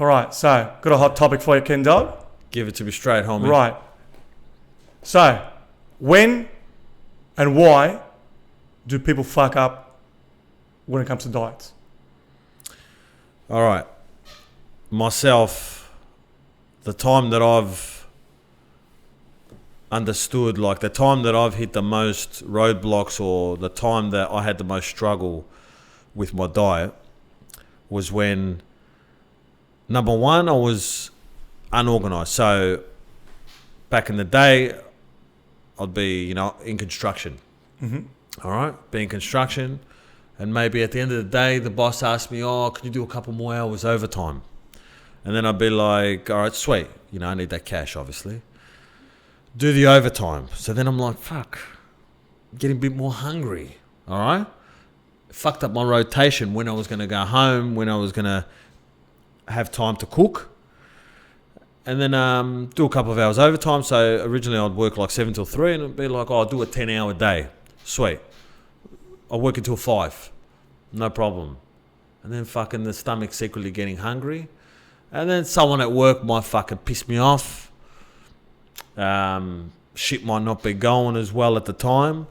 All right, so got a hot topic for you, Ken Dog. Give it to me straight, homie. Right. So, when and why do people fuck up when it comes to diets? All right. Myself, the time that I've understood, like the time that I've hit the most roadblocks or the time that I had the most struggle with my diet was when, number one, I was unorganized. So back in the day, I'd be, in construction. Mm-hmm. All right, be in construction. And maybe at the end of the day, the boss asked me, can you do a couple more hours overtime? And then I'd be like, all right, sweet. I need that cash, obviously. Do the overtime. So then I'm like, fuck, getting a bit more hungry. All right? Fucked up my rotation when I was going to go home, when I was going to have time to cook. And then do a couple of hours overtime. So originally I'd work like 7 till 3 and it'd be like, I'll do a 10-hour day. Sweet. I'll work until 5. No problem. And then fucking the stomach secretly getting hungry. And then someone at work might fucking piss me off. Shit might not be going as well at the time.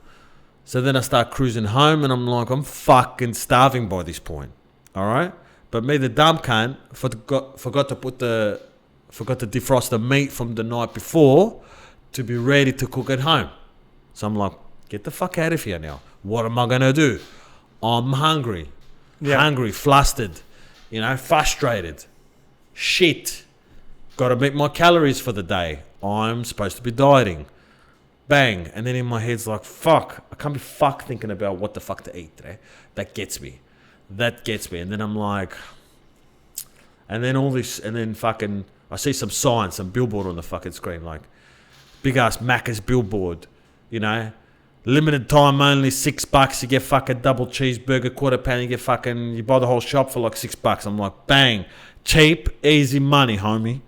So then I start cruising home and I'm like, I'm fucking starving by this point. All right? But me, the dumb cunt, forgot to defrost the meat from the night before to be ready to cook at home. So I'm like, get the fuck out of here now. What am I going to do? I'm hungry. Yeah. Hungry, flustered, frustrated. Shit. Got to meet my calories for the day. I'm supposed to be dieting. Bang. And then in my head's like, fuck. I can't be thinking about what the fuck to eat today. That gets me. And then I'm like, and then all this, and then fucking, I see some sign, some billboard on the fucking screen, like big ass Macca's billboard, limited time only, $6. You get fucking double cheeseburger, quarter pound. You buy the whole shop for like $6. I'm like, bang, cheap, easy money, homie.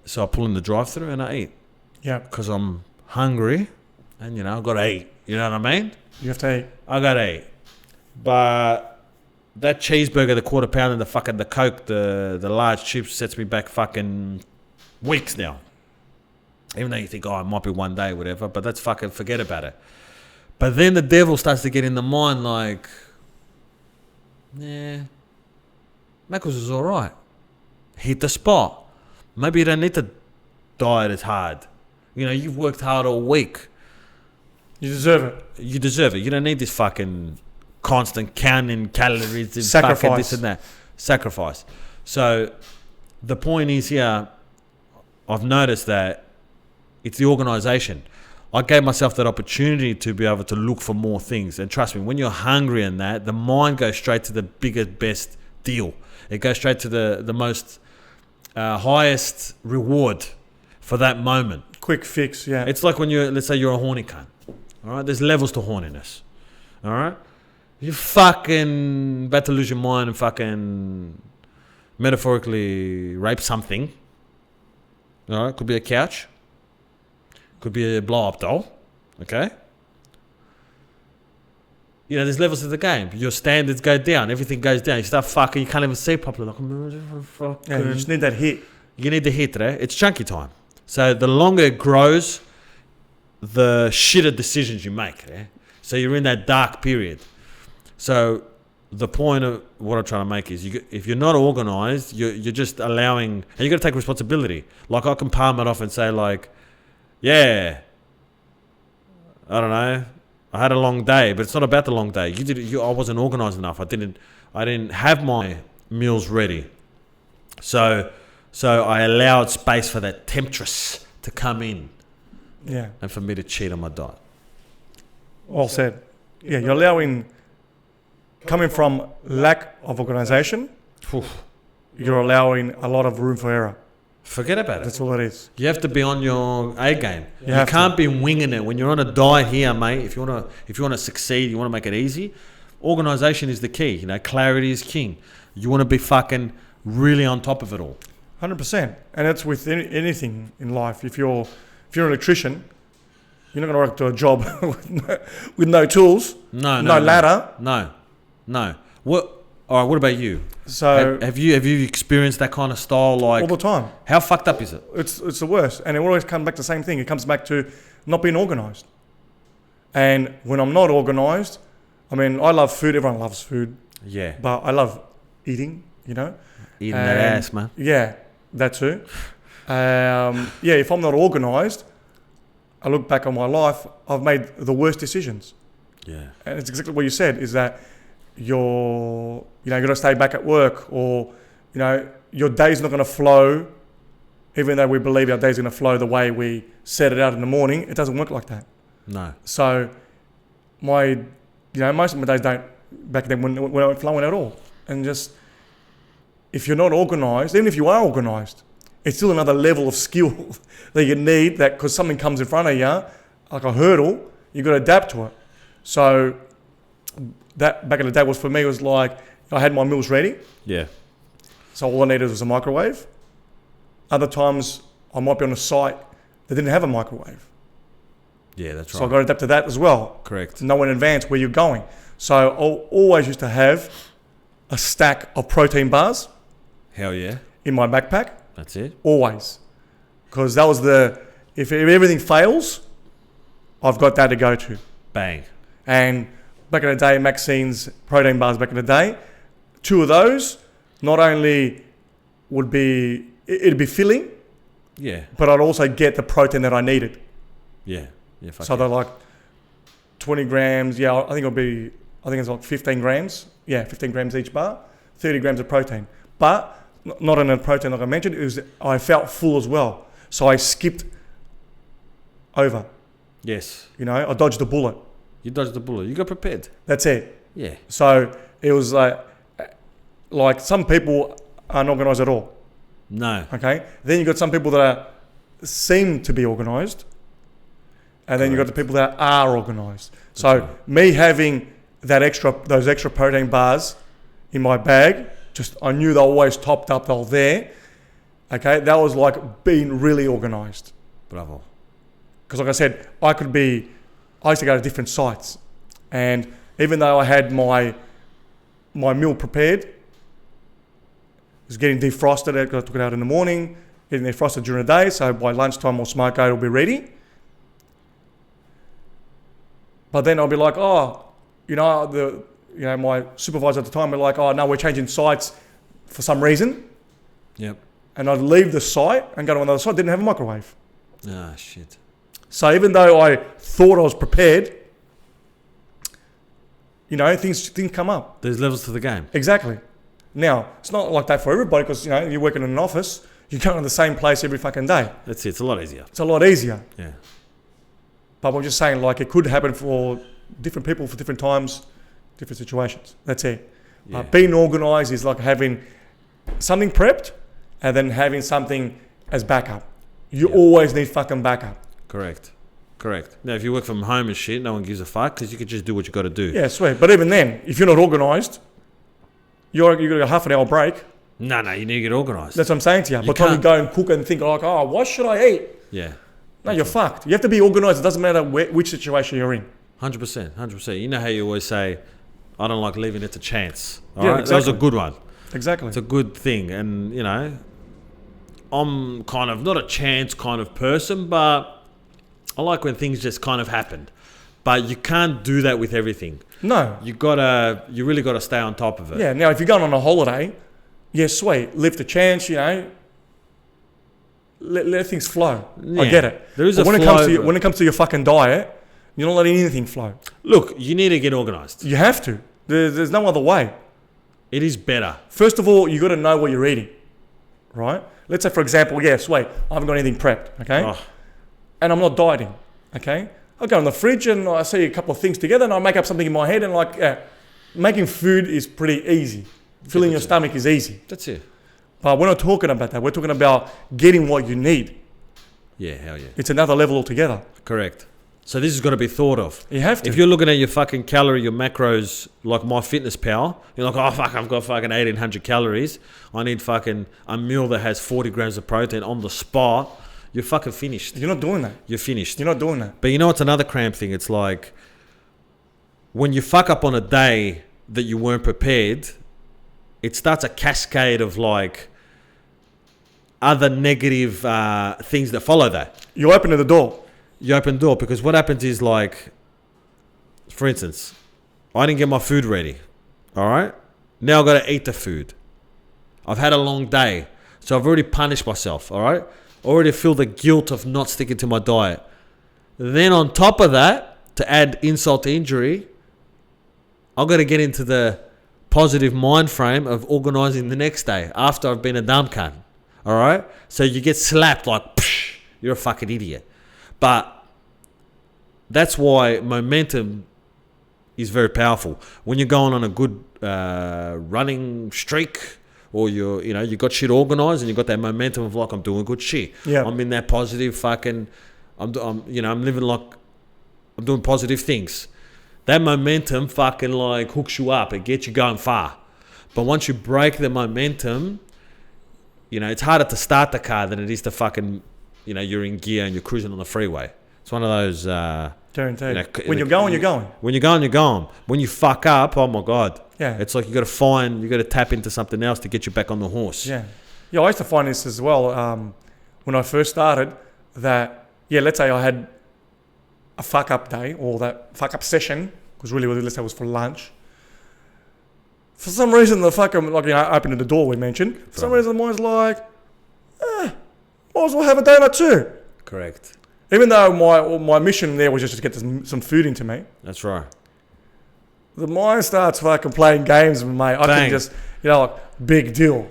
So I pull in the drive-thru and I eat. Yeah. Because I'm hungry, and I gotta eat. You know what I mean? You have to eat. I gotta eat. But that cheeseburger, the quarter pound, and the Coke, the large chips sets me back fucking weeks now. Even though you think, it might be one day, whatever, but that's fucking, forget about it. But then the devil starts to get in the mind like, Macca's is all right. Hit the spot. Maybe you don't need to diet as hard. You've worked hard all week. You deserve it. You don't need this fucking constant counting calories and Sacrifice. Fucking this and that. Sacrifice. So the point is here, I've noticed that it's the organisation. I gave myself that opportunity to be able to look for more things. And trust me, when you're hungry and that, the mind goes straight to the biggest, best deal. It goes straight to the most highest reward for that moment. Quick fix, yeah. It's like when let's say you're a horny cunt. All right? There's levels to horniness. All right? You're fucking about to lose your mind and fucking metaphorically rape something. All right? Could be a couch. Could be a blow-up doll. Okay? There's levels to the game. Your standards go down. Everything goes down. You start fucking. You can't even see properly. Yeah, you just need that hit. You need the hit, right? It's chunky time. So the longer it grows, the shitter decisions you make. Yeah? So you're in that dark period. So the point of what I'm trying to make is, if you're not organised, you're just allowing, and you got to take responsibility. Like I can palm it off and say like, yeah, I don't know, I had a long day, but it's not about the long day. I wasn't organised enough. I didn't have my meals ready. So I allowed space for that temptress to come in. Yeah. And for me to cheat on my diet. Well said. Yeah, you're allowing, coming from lack of organisation, you're allowing a lot of room for error. Forget about it. That's all it is. You have to be on your A game. You have can't be winging it. When you're on a diet here, mate, if you want to succeed, you want to make it easy, organisation is the key. Clarity is king. You want to be fucking really on top of it all. 100%. And that's with anything in life. If you're an electrician, you're not going to work to a job with no tools, no ladder. No. What All right, what about you? So Have you experienced that kind of style? Like, all the time. how fucked up is it? It's the worst. And it always comes back to the same thing. It comes back to not being organised. And when I'm not organised, I mean, I love food. Everyone loves food. Yeah. But I love eating, Eating that ass, man. Yeah, that too. If I'm not organised, I look back on my life, I've made the worst decisions. Yeah. And it's exactly what you said, is that you're going to stay back at work, or, your day's not going to flow, even though we believe our day's going to flow the way we set it out in the morning. It doesn't work like that. No. So most of my days don't, back then, when weren't flowing at all. And just, if you're not organised, even if you are organised, it's still another level of skill that you need, that because something comes in front of you, like a hurdle, you've got to adapt to it. So that back in the day was, for me, was like, I had my meals ready. Yeah. So all I needed was a microwave. Other times I might be on a site that didn't have a microwave. Yeah, that's right. So I got to adapt to that as well. Correct. To know in advance where you're going. So I always used to have a stack of protein bars. Hell yeah. In my backpack. That's it. Always. Because that was if everything fails, I've got that to go to. Bang. And back in the day, Maxine's protein bars back in the day, 2 of those, not only it'd be filling, Yeah. but I'd also get the protein that I needed. Yeah. Yeah. So they're like 20 grams. Yeah, I think it's like 15 grams. Yeah, 15 grams each bar, 30 grams of protein. But not in a protein like I mentioned, I felt full as well. So I skipped over. Yes. I dodged the bullet. You dodged the bullet. You got prepared. That's it. Yeah. So it was like some people aren't organised at all. No. Okay. Then you got some people that seem to be organised, and then you got the people that are organised. So right. Me having those extra protein bars in my bag, I knew they were always topped up. They were there. Okay. That was like being really organised. Bravo. Because like I said, I used to go to different sites, and even though I had my meal prepared, it was getting defrosted. I took it out in the morning, getting defrosted during the day, so by lunchtime or smoke out, it'll be ready. But then I'll be like, my supervisor at the time would be like, oh no, we're changing sites for some reason. Yep. And I'd leave the site and go to another site, didn't have a microwave. Ah, shit. So even though I thought I was prepared, things come up. There's levels to the game. Exactly. Now, it's not like that for everybody, because, you're working in an office, you're going to the same place every fucking day. That's it. It's a lot easier. It's a lot easier. Yeah. But I'm just saying, like, it could happen for different people for different times, different situations. That's it. Yeah. Being organised is like having something prepped and then having something as backup. You always need fucking backup. Correct. Now, if you work from home and shit, no one gives a fuck, because you could just do what you got to do. Yeah, sweet. But even then, if you're not organised, you've got a half an hour break. No, you need to get organised. That's what I'm saying to you. By the time you go and cook and think like, oh, what should I eat? Yeah. No, you're fucked. You have to be organised. It doesn't matter which situation you're in. 100%. You know how you always say, I don't like leaving it to chance. All Yeah, right? exactly. That was a good one. Exactly. It's a good thing. And, I'm kind of not a chance kind of person, but I like when things just kind of happen. But you can't do that with everything. No. You really got to stay on top of it. Yeah. Now, if you're going on a holiday, yeah, sweet. Live the chance, let things flow. Yeah. I get it. There is but a when flow. when it comes to your fucking diet, you're not letting anything flow. Look, you need to get organised. You have to. There's no other way. It is better. First of all, you got to know what you're eating, right? Let's say, for example, yes, wait, I haven't got anything prepped, okay? Oh. And I'm not dieting, okay? I go in the fridge and I see a couple of things together and I make up something in my head, and making food is pretty easy. Filling your stomach is easy. That's it. But we're not talking about that. We're talking about getting what you need. Yeah, hell yeah. It's another level altogether. Correct. So this has got to be thought of. You have to. If you're looking at your fucking calorie, your macros, like MyFitnessPal, you're like, oh fuck, I've got fucking 1800 calories. I need fucking a meal that has 40 grams of protein on the spot. You're fucking finished. You're not doing that. You're finished. You're not doing that. But you know what's another cramp thing? It's like when you fuck up on a day that you weren't prepared, it starts a cascade of like other negative things that follow that. You open the door. You open the door because what happens is like, for instance, I didn't get my food ready. All right. Now I've got to eat the food. I've had a long day. So I've already punished myself. All right. Already feel the guilt of not sticking to my diet. Then on top of that, to add insult to injury, I've got to get into the positive mind frame of organising the next day after I've been a dumb cunt. All right? So you get slapped like, psh, you're a fucking idiot. But that's why momentum is very powerful. When you're going on a good running streak, or you got shit organised and you got that momentum of like, I'm doing good shit. Yeah. I'm in that positive fucking, I'm living like, I'm doing positive things. That momentum fucking like hooks you up. It gets you going far. But once you break the momentum, it's harder to start the car than it is to fucking, you're in gear and you're cruising on the freeway. It's one of those... Guaranteed. When you're going, you're going. When you're going, you're going. When you fuck up, oh my God. Yeah. It's like you got to tap into something else to get you back on the horse. Yeah. Yeah, I used to find this as well when I first started that, let's say I had a fuck up day or that fuck up session, because really, let's say it was for lunch. For some reason, the fucking, opening the door we mentioned, for some reason, mine's like, might as well have a donut too. Correct. Even though my mission there was just to get some food into me. That's right. The mind starts fucking playing games with me. I can just, big deal.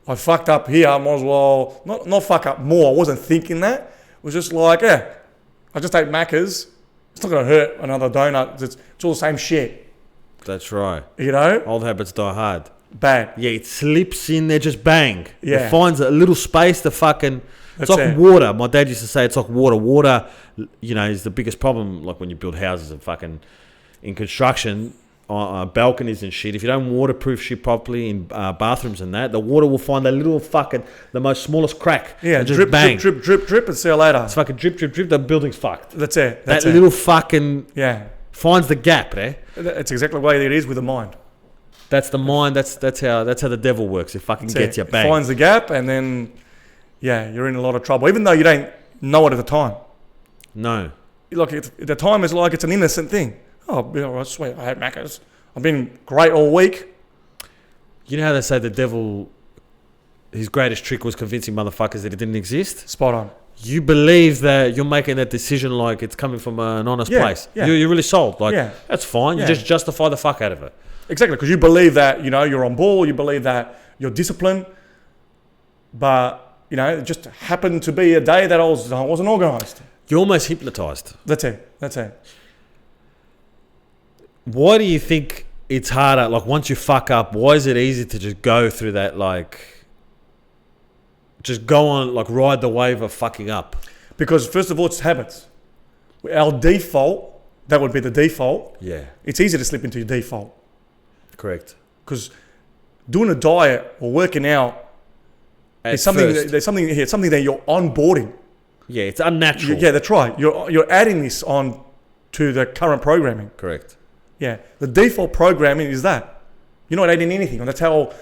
I fucked up here. I might as well not fuck up more. I wasn't thinking that. It was just like, I just ate Macca's. It's not going to hurt another donut. It's all the same shit. That's right. Old habits die hard. Bad. Yeah, it slips in there, just bang. Yeah. It finds a little space to fucking... It's That's like it. water. My dad used to say it's like water. Water, is the biggest problem. Like when you build houses and fucking in construction, balconies and shit. If you don't waterproof shit properly in bathrooms and that, the water will find that little fucking the most smallest crack. Yeah, and just drip, bang. drip, drip, drip, drip, and see you later. It's fucking drip, drip, drip. The building's fucked. That's it. That little fucking finds the gap there. That's exactly the way it is with the mind. That's the mind. That's how the devil works. It fucking gets you bang. It finds the gap, and then you're in a lot of trouble, even though you don't know it at the time. No. Look, at the time it's like it's an innocent thing. Oh, sweet, I had Macca's. I've been great all week. You know how they say the devil, his greatest trick was convincing motherfuckers that it didn't exist? Spot on. You believe that you're making that decision like it's coming from an honest place. Yeah. You're really sold. Like, that's fine. You just justify the fuck out of it. Exactly, because you believe that, you're on ball, you believe that you're disciplined, but, it just happened to be a day that I wasn't organised. You're almost hypnotised. That's it. Why do you think it's harder, like once you fuck up, why is it easy to just go through that, like, just go on, like ride the wave of fucking up? Because first of all, it's habits. Our default, that would be the default. Yeah. It's easy to slip into your default. Correct. Because doing a diet or working out is something that you're onboarding. Yeah, it's unnatural. Yeah, that's right. You're adding this on to the current programming. Correct. Yeah, the default programming is that you're not adding anything, and that's how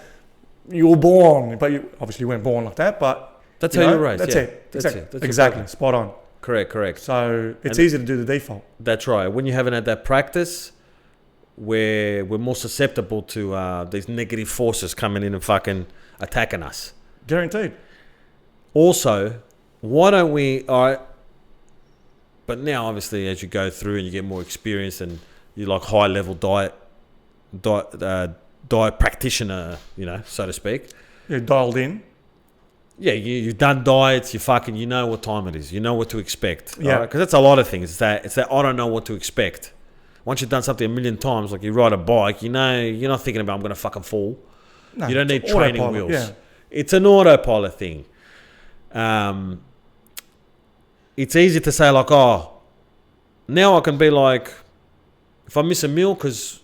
you were born. But you obviously weren't born like that. But that's how you're raised. That's it. That's exactly. Spot on. Correct. So it's easy to do the default. That's right. When you haven't had that practice, we're more susceptible to these negative forces coming in and fucking attacking us. Guaranteed. Also, why don't we... but now, obviously, as you go through and you get more experience and you're like high-level diet practitioner, so to speak. You're dialed in. Yeah, you've done diets, you know what time it is. You know what to expect. Yeah. Because that's a lot of things. It's that I don't know what to expect. Once you've done something a million times, like you ride a bike, you're not thinking about I'm going to fucking fall. No, you don't need training autopilot, wheels. Yeah. It's an autopilot thing. It's easy to say like, now I can be like, if I miss a meal because,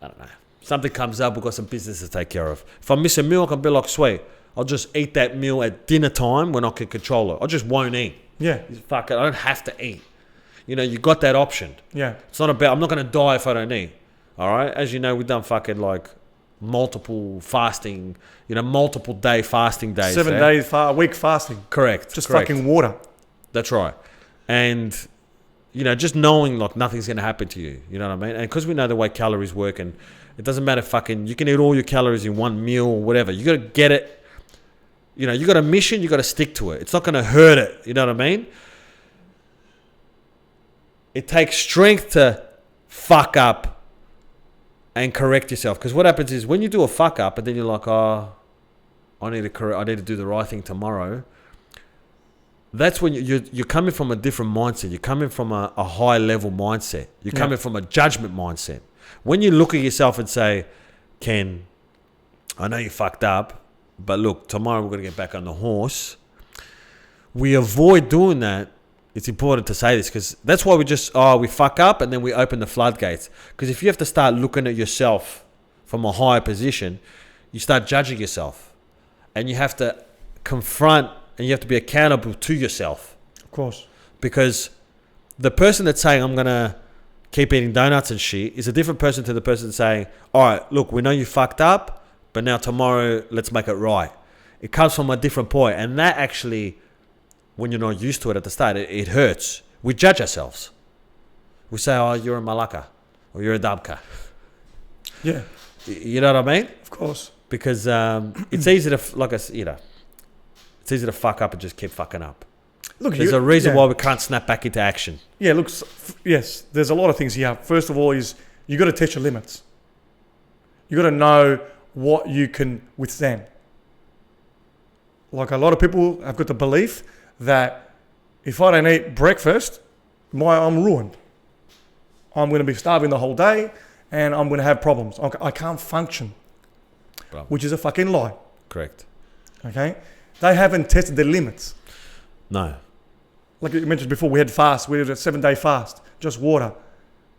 I don't know, something comes up, we've got some business to take care of. If I miss a meal, I can be like, sweet, I'll just eat that meal at dinner time when I can control it. I just won't eat. Yeah. Fuck it, I don't have to eat. You got that option. Yeah. It's not about, I'm not going to die if I don't eat. All right? As you know, we've done fucking like multiple fasting, multiple day fasting days. 7 days, a week fasting. Correct. Just correct. fucking water. That's right. And, just knowing like nothing's going to happen to you. You know what I mean? And because we know the way calories work, and it doesn't matter fucking, you can eat all your calories in one meal or whatever. You got to get it. You got a mission, you got to stick to it. It's not going to hurt it. You know what I mean? It takes strength to fuck up and correct yourself. Because what happens is when you do a fuck up and then you're like, I need to do the right thing tomorrow. That's when you're coming from a different mindset. You're coming from a high level mindset. You're coming from a judgment mindset. When you look at yourself and say, Ken, I know you fucked up, but look, tomorrow we're going to get back on the horse. We avoid doing that. It's important to say this because that's why we fuck up and then we open the floodgates. Because if you have to start looking at yourself from a higher position, you start judging yourself. And you have to confront and you have to be accountable to yourself. Of course. Because the person that's saying, I'm going to keep eating donuts and shit is a different person to the person saying, all right, look, we know you fucked up, but now tomorrow, let's make it right. It comes from a different point. And that actually, when you're not used to it at the start, it hurts. We judge ourselves. We say, oh, you're a malaka or you're a dabka. Yeah. You know what I mean? Of course. Because it's easy to, it's easy to fuck up and just keep fucking up. Look, there's a reason why we can't snap back into action. Yeah, look, yes, there's a lot of things here. First of all is you got to test your limits. You got to know what you can withstand. Like a lot of people have got the belief that if I don't eat breakfast, I'm ruined. I'm going to be starving the whole day and I'm going to have problems. I can't function, which is a fucking lie. Correct. Okay? They haven't tested their limits. No. Like you mentioned before, we had a 7-day fast, just water.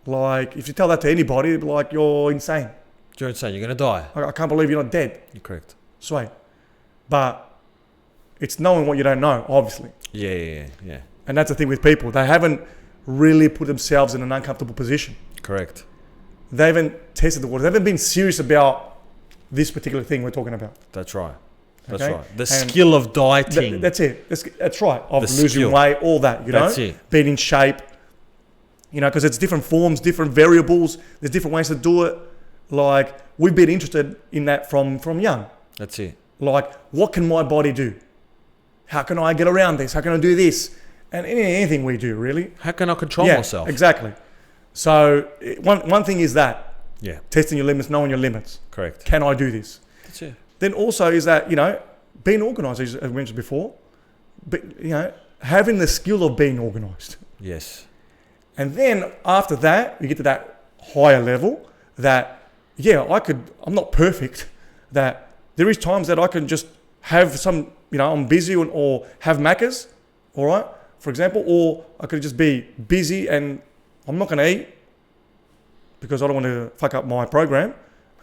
Like, if you tell that to anybody, it'd be like, you're insane. You're insane. You're going to die. I can't believe you're not dead. You're correct. Sweet. But it's knowing what you don't know, obviously. Yeah. And that's the thing with people. They haven't really put themselves in an uncomfortable position. Correct. They haven't tested the water. They haven't been serious about this particular thing we're talking about. That's right. That's okay? right. The skill of dieting. That's it. That's right. Of losing weight, all that, That's it. Being in shape. Because it's different forms, different variables. There's different ways to do it. Like, we've been interested in that from young. That's it. Like, what can my body do? How can I get around this? How can I do this? And anything we do, really. How can I control myself? Exactly. So one thing is that. Yeah. Testing your limits, knowing your limits. Correct. Can I do this? That's it. Then also is that, being organised, as I mentioned before, but, having the skill of being organised. Yes. And then after that, you get to that higher level that, I'm not perfect, that there is times that I can just have some, I'm busy or have Maccas, all right, for example, or I could just be busy and I'm not going to eat because I don't want to fuck up my program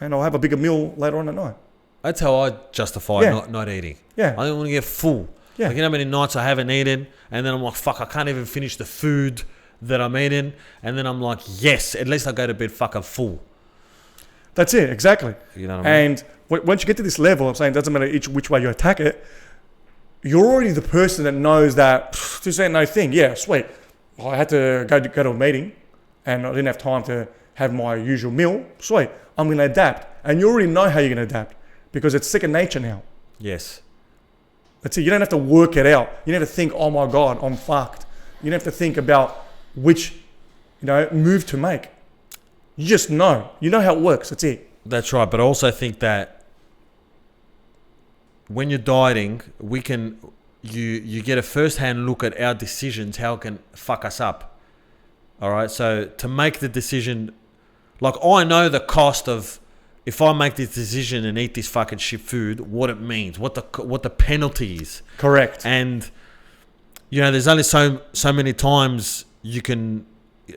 and I'll have a bigger meal later on at night. That's how I justify not eating. Yeah. I don't want to get full. Yeah. Like, how many nights I haven't eaten and then I'm like, fuck, I can't even finish the food that I'm eating. And then I'm like, yes, at least I go to bed fucking full. That's it, exactly. You know what I mean? And once you get to this level, I'm saying it doesn't matter which way you attack it, you're already the person that knows that this ain't no thing. Yeah, sweet. I had to go to a meeting and I didn't have time to have my usual meal. Sweet. I'm going to adapt. And you already know how you're going to adapt because it's second nature now. Yes. That's it. You don't have to work it out. You don't have to think, oh my God, I'm fucked. You don't have to think about which, move to make. You just know. You know how it works. That's it. That's right. But I also think that when you're dieting, you get a first-hand look at our decisions, how it can fuck us up. All right. So to make the decision, like, I know the cost of if I make this decision and eat this fucking shit food, what it means, what the penalty is. Correct. And there's only so many times you can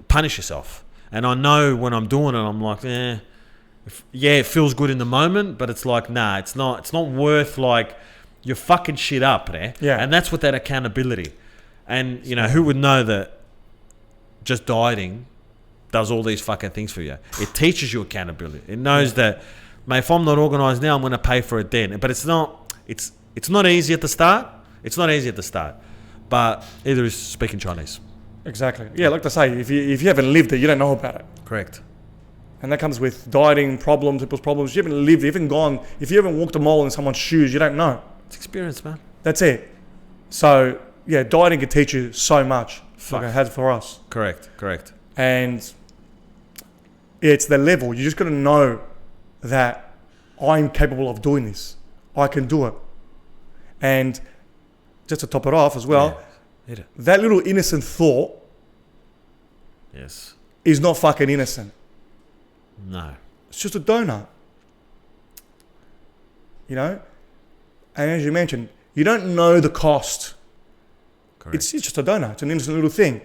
punish yourself. And I know when I'm doing it, I'm like, it feels good in the moment, but it's like, nah, it's not worth, like, you're fucking shit up there. Yeah. And that's with that accountability. And, who would know that just dieting does all these fucking things for you? It teaches you accountability. It knows that Mate, if I'm not organised now, I'm going to pay for it then. But it's not easy at the start. It's not easy at the start. But either is speaking Chinese. Exactly. Yeah, like I say, if you haven't lived it, you don't know about it. Correct. And that comes with dieting problems, people's problems. You haven't lived, you haven't gone. If you haven't walked a mile in someone's shoes, you don't know. It's experience, man. That's it. So, yeah, dieting can teach you so much. Fuck. Like it has for us. Correct. And it's the level. You just got to know that I'm capable of doing this. I can do it. And just to top it off as well, that little innocent thought is not fucking innocent. No. It's just a donut. You know? And as you mentioned, you don't know the cost. Correct. It's just a donut. It's an innocent little thing.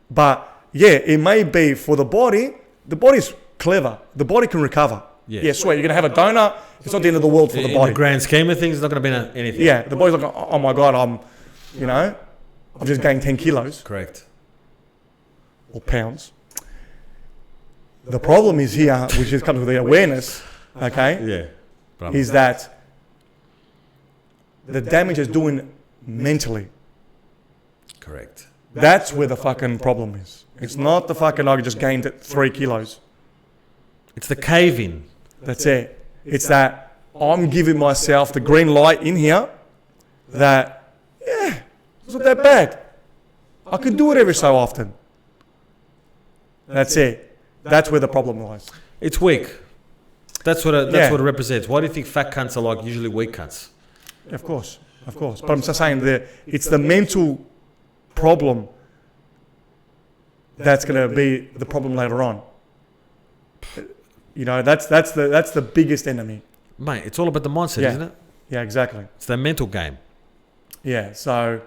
But yeah, it may be for the body. The body's clever. The body can recover. Yes. Yeah, swear, you're going to have a donut. It's not the end of the world for the body. In the grand scheme of things, it's not going to be anything. Yeah, the body's like, oh my God, I've just gained 10 kilos. Correct. Or pounds. The problem is here, which just comes with the awareness, okay? Yeah. Is that the damage is doing mentally. Correct. That's where the fucking problem is. It's not the fucking, I just gained 3 kilos. It's the cave-in. That's it. It's that I'm giving myself the green light in here that, yeah, it's not that bad. I can do it every so often. That's it. That's where the problem lies. It's weak. That's what it represents. Why do you think fat cunts are like usually weak cunts? Of course. But I'm just saying that it's the mental problem that's going to be the problem later on. You know, that's the biggest enemy. Mate, it's all about the mindset, isn't it? Yeah, exactly. It's the mental game. Yeah, so,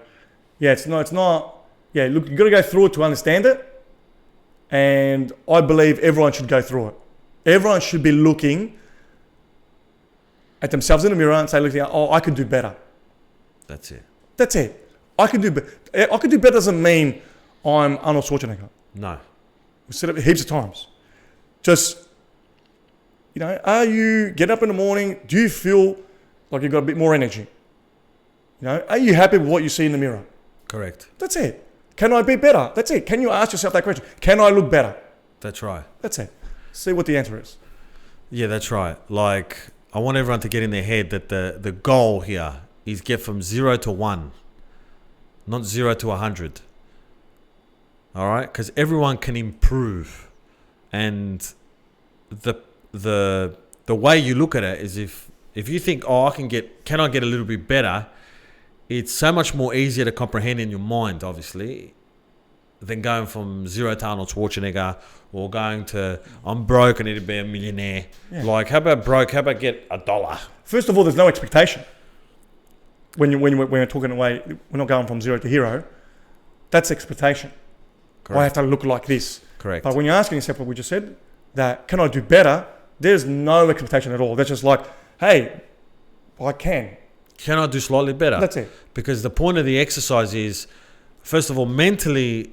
yeah, it's not, yeah, look, you've got to go through it to understand it. And I believe everyone should go through it. Everyone should be looking at themselves in the mirror and say, look, oh, I can do better. That's it. That's it. I can do better. I can do better doesn't mean I'm Arnold Schwarzenegger. No. We said it heaps of times. Just, you know, get up in the morning, do you feel like you've got a bit more energy? You know, are you happy with what you see in the mirror? Correct. That's it. Can I be better? That's it. Can you ask yourself that question? Can I look better? That's right. That's it. See what the answer is. Yeah, that's right. Like, I want everyone to get in their head that the goal here is get from 0 to 1, not 0 to 100. All right? Because everyone can improve. And the way you look at it is if you think, oh, can I get a little bit better? It's so much more easier to comprehend in your mind, obviously, than going from 0 to Arnold Schwarzenegger or going to, I'm broke, I need to be a millionaire. Yeah. Like, how about broke? How about get $1? First of all, there's no expectation. When we're talking away, we're not going from 0 to hero. That's expectation. Correct. I have to look like this. Correct. But when you're asking yourself what we just said, that can I do better? There's no expectation at all. That's just like, hey, I can. Can I do slightly better? That's it. Because the point of the exercise is, first of all, mentally,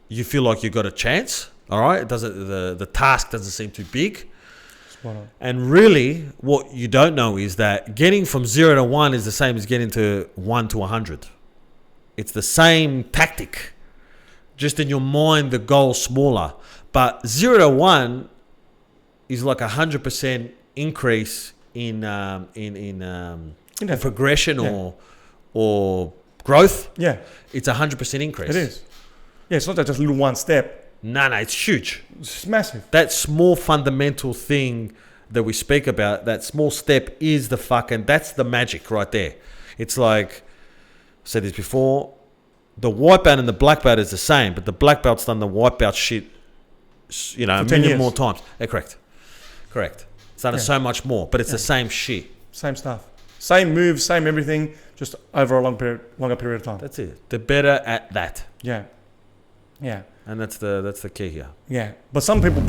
you feel like you've got a chance. All right, the task doesn't seem too big. And really, what you don't know is that getting from 0 to 1 is the same as getting to 1 to 100. It's the same tactic, just in your mind, the goal's smaller. But 0 to 1 is like 100% increase in progression or growth. Yeah, it's 100% increase. It is. Yeah, it's not just a little one step. No, it's huge. It's massive. That small fundamental thing that we speak about, that small step is that's the magic right there. It's like, I said this before, the white belt and the black belt is the same, but the black belt's done the white belt shit, you know, a million more times. Yeah, correct. It's done it so much more, but it's the same shit. Same stuff. Same moves, same everything, just over a longer period of time. That's it. They're better at that. Yeah. And that's the key here. Yeah. But some people